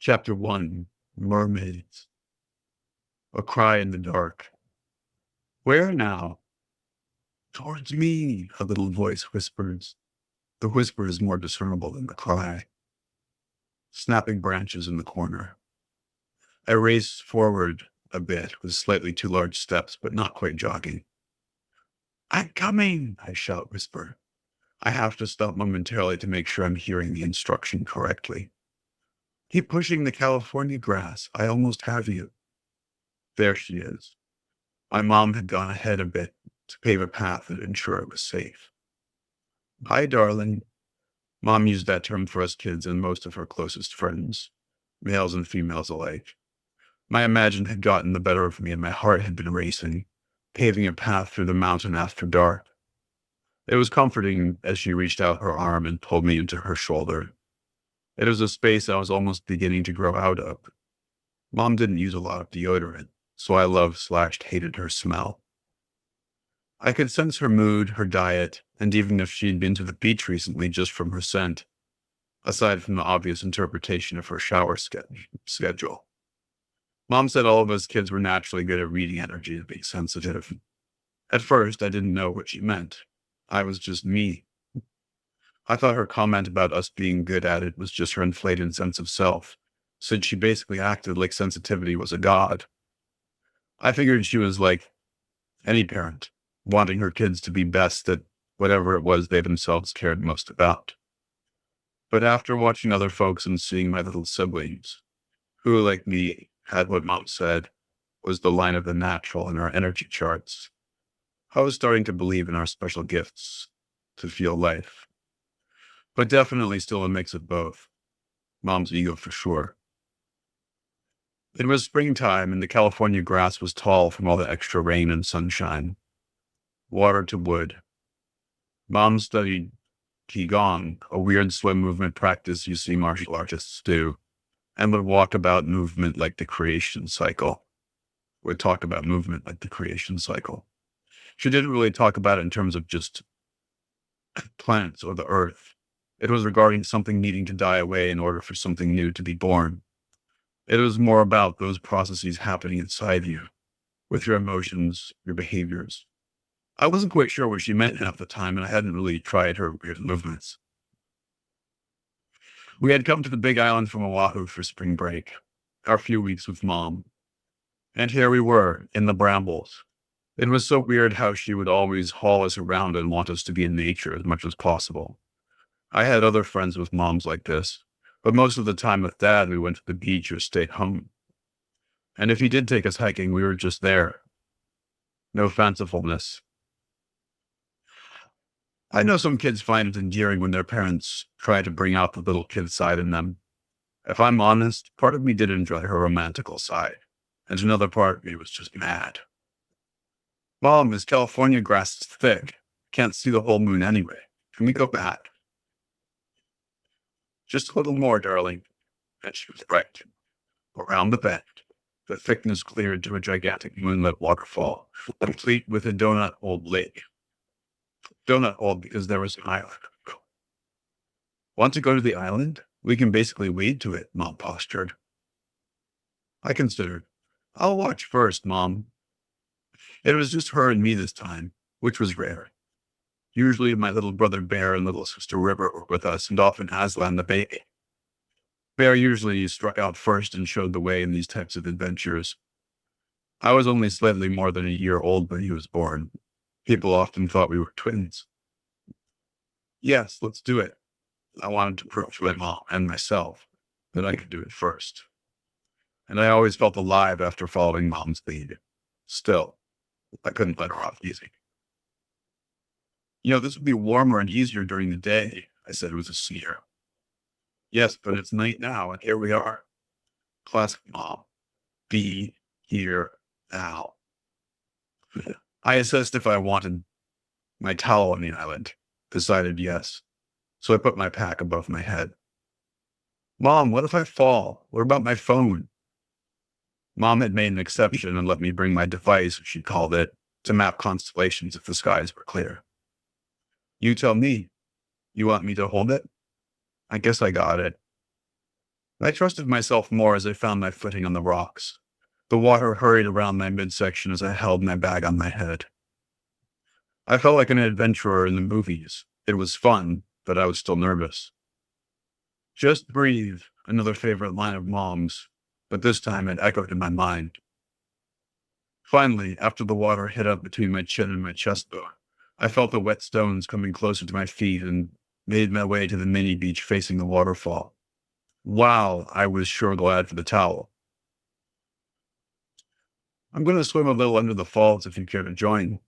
Chapter 1. Mermaids. A cry in the dark. Where now? Towards me, a little voice whispers. The whisper is more discernible than the cry. Snapping branches in the corner. I race forward a bit with slightly too large steps, but not quite jogging. I'm coming, I shout whisper. I have to stop momentarily to make sure I'm hearing the instruction correctly. Keep pushing the California grass. I almost have you. There she is. My mom had gone ahead a bit to pave a path and ensure it was safe. Hi, darling. Mom used that term for us kids and most of her closest friends, males and females alike. My imagination had gotten the better of me and my heart had been racing, paving a path through the mountain after dark. It was comforting as she reached out her arm and pulled me into her shoulder. It was a space I was almost beginning to grow out of. Mom didn't use a lot of deodorant, so I loved/hated her smell. I could sense her mood, her diet, and even if she'd been to the beach recently just from her scent, aside from the obvious interpretation of her shower schedule. Mom said all of us kids were naturally good at reading energy and being sensitive. At first, I didn't know what she meant. I was just me. I thought her comment about us being good at it was just her inflated sense of self, since she basically acted like sensitivity was a god. I figured she was like any parent, wanting her kids to be best at whatever it was they themselves cared most about. But after watching other folks and seeing my little siblings, who, like me, had what Mom said was the line of the natural in our energy charts, I was starting to believe in our special gifts to feel life. But definitely still a mix of both. Mom's ego for sure. It was springtime and the California grass was tall from all the extra rain and sunshine. Water to wood. Mom studied Qigong, a weird swim movement practice you see martial artists do, and would talk about movement like the creation cycle. She didn't really talk about it in terms of just plants or the earth. It was regarding something needing to die away in order for something new to be born. It was more about those processes happening inside you, with your emotions, your behaviors. I wasn't quite sure what she meant half the time, and I hadn't really tried her weird movements. We had come to the Big Island from Oahu for spring break, our few weeks with Mom. And here we were, in the brambles. It was so weird how she would always haul us around and want us to be in nature as much as possible. I had other friends with moms like this, but most of the time with Dad, we went to the beach or stayed home. And if he did take us hiking, we were just there. No fancifulness. I know some kids find it endearing when their parents try to bring out the little kid side in them. If I'm honest, part of me did enjoy her romantical side, and another part of me was just mad. Mom, this California grass is thick. Can't see the whole moon anyway. Can we go back? Just a little more, darling. And she was right. Around the bend, the thickness cleared to a gigantic moonlit waterfall, complete with a donut-hole lake. Donut hole because there was an island. Want to go to the island? We can basically wade to it, Mom postured. I considered. I'll watch first, Mom. It was just her and me this time, which was rare. Usually my little brother Bear and little sister River were with us, and often Aslan the baby. Bear usually struck out first and showed the way in these types of adventures. I was only slightly more than a year old when he was born. People often thought we were twins. Yes, let's do it. I wanted to prove to my mom and myself that I could do it first. And I always felt alive after following Mom's lead. Still, I couldn't let her off easy. This would be warmer and easier during the day, I said with a sneer. Yes, but it's night now, and here we are. Classic Mom. Be here now. I assessed if I wanted my towel on the island, decided yes. So I put my pack above my head. Mom, what if I fall? What about my phone? Mom had made an exception and let me bring my device, as she called it, to map constellations if the skies were clear. You tell me. You want me to hold it? I guess I got it. I trusted myself more as I found my footing on the rocks. The water hurried around my midsection as I held my bag on my head. I felt like an adventurer in the movies. It was fun, but I was still nervous. Just breathe, another favorite line of Mom's, but this time it echoed in my mind. Finally, after the water hit up between my chin and my chest bone, I felt the wet stones coming closer to my feet and made my way to the mini beach facing the waterfall. Wow, I was sure glad for the towel. I'm going to swim a little under the falls if you care to join.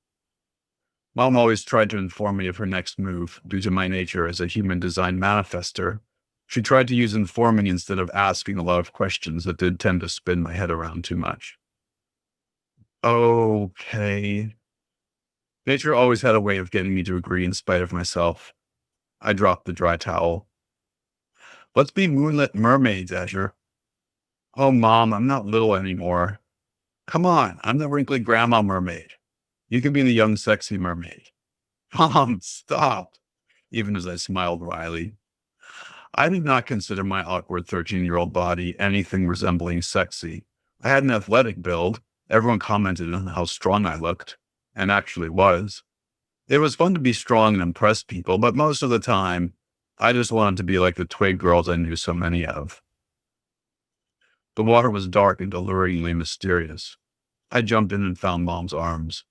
Mom always tried to inform me of her next move due to my nature as a human design manifester. She tried to use informing instead of asking a lot of questions that did tend to spin my head around too much. Okay. Nature always had a way of getting me to agree in spite of myself. I dropped the dry towel. Let's be moonlit mermaids, Azure. Oh, Mom, I'm not little anymore. Come on, I'm the wrinkly grandma mermaid. You can be the young, sexy mermaid. Mom, stop. Even as I smiled wryly. I did not consider my awkward 13-year-old body anything resembling sexy. I had an athletic build. Everyone commented on how strong I looked, and actually was. It was fun to be strong and impress people, but most of the time, I just wanted to be like the twig girls I knew so many of. The water was dark and alluringly mysterious. I jumped in and found Mom's arms.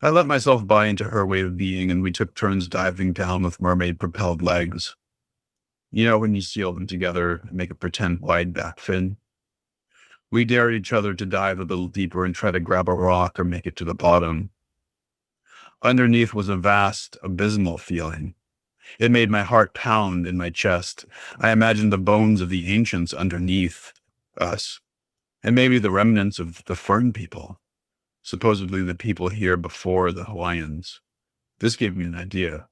I let myself buy into her way of being, and we took turns diving down with mermaid-propelled legs. You know, when you seal them together and make a pretend wide back fin? We dared each other to dive a little deeper and try to grab a rock or make it to the bottom. Underneath was a vast, abysmal feeling. It made my heart pound in my chest. I imagined the bones of the ancients underneath us, and maybe the remnants of the fern people, supposedly the people here before the Hawaiians. This gave me an idea.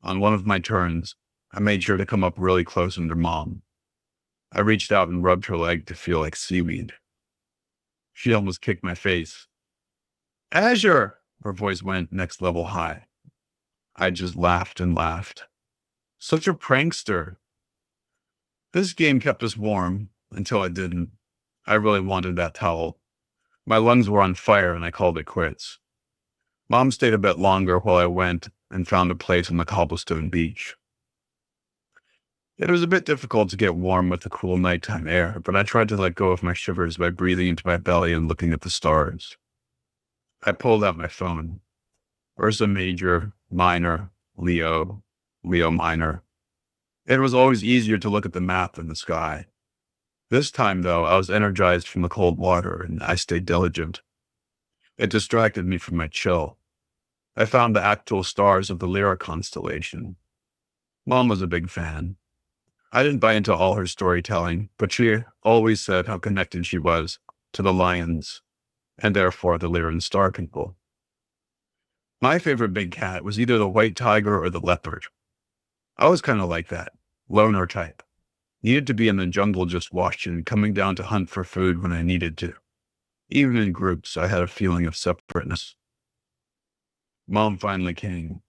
On one of my turns, I made sure to come up really close under Mom. I reached out and rubbed her leg to feel like seaweed. She almost kicked my face. Azure! Her voice went next level high. I just laughed and laughed. Such a prankster. This game kept us warm until it didn't. I really wanted that towel. My lungs were on fire and I called it quits. Mom stayed a bit longer while I went and found a place on the cobblestone beach. It was a bit difficult to get warm with the cool nighttime air, but I tried to let go of my shivers by breathing into my belly and looking at the stars. I pulled out my phone. Ursa Major, Minor, Leo, Leo Minor. It was always easier to look at the map than the sky. This time, though, I was energized from the cold water and I stayed diligent. It distracted me from my chill. I found the actual stars of the Lyra constellation. Mom was a big fan. I didn't buy into all her storytelling, but she always said how connected she was to the lions and therefore the Lyran star people. My favorite big cat was either the white tiger or the leopard. I was kind of like that, loner type. Needed to be in the jungle just watching, coming down to hunt for food when I needed to. Even in groups, I had a feeling of separateness. Mom finally came.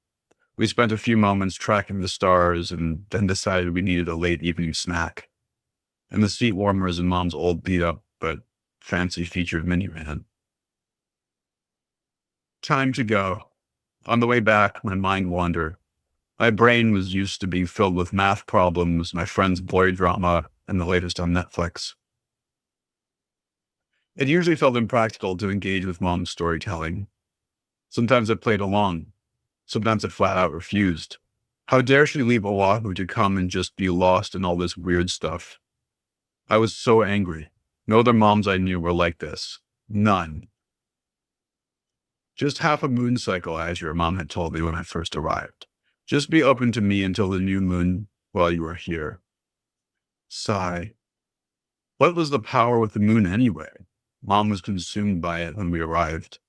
We spent a few moments tracking the stars and then decided we needed a late evening snack. And the seat warmers in Mom's old beat up but fancy featured minivan. Time to go. On the way back, my mind wandered. My brain was used to being filled with math problems, my friend's boy drama, and the latest on Netflix. It usually felt impractical to engage with Mom's storytelling. Sometimes I played along. Sometimes I flat out refused. How dare she leave Oahu to come and just be lost in all this weird stuff? I was so angry. No other moms I knew were like this. None. Just half a moon cycle, as your mom had told me when I first arrived. Just be open to me until the new moon while you are here. Sigh. What was the power with the moon anyway? Mom was consumed by it when we arrived.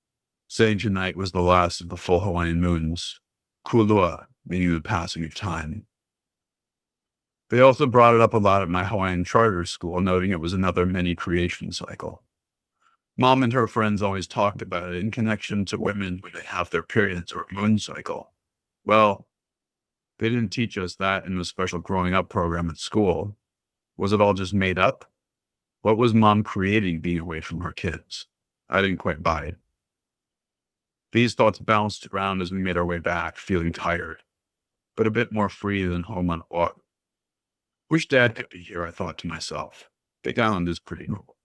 Saying tonight was the last of the full Hawaiian moons. Kulua, meaning the passing of time. They also brought it up a lot at my Hawaiian charter school, noting it was another mini creation cycle. Mom and her friends always talked about it in connection to women when they have their periods or moon cycle. Well, they didn't teach us that in the special growing up program at school. Was it all just made up? What was mom creating being away from her kids? I didn't quite buy it. These thoughts bounced around as we made our way back, feeling tired, but a bit more free than home on a walk. Wish Dad could be here, I thought to myself. Big Island is pretty cool.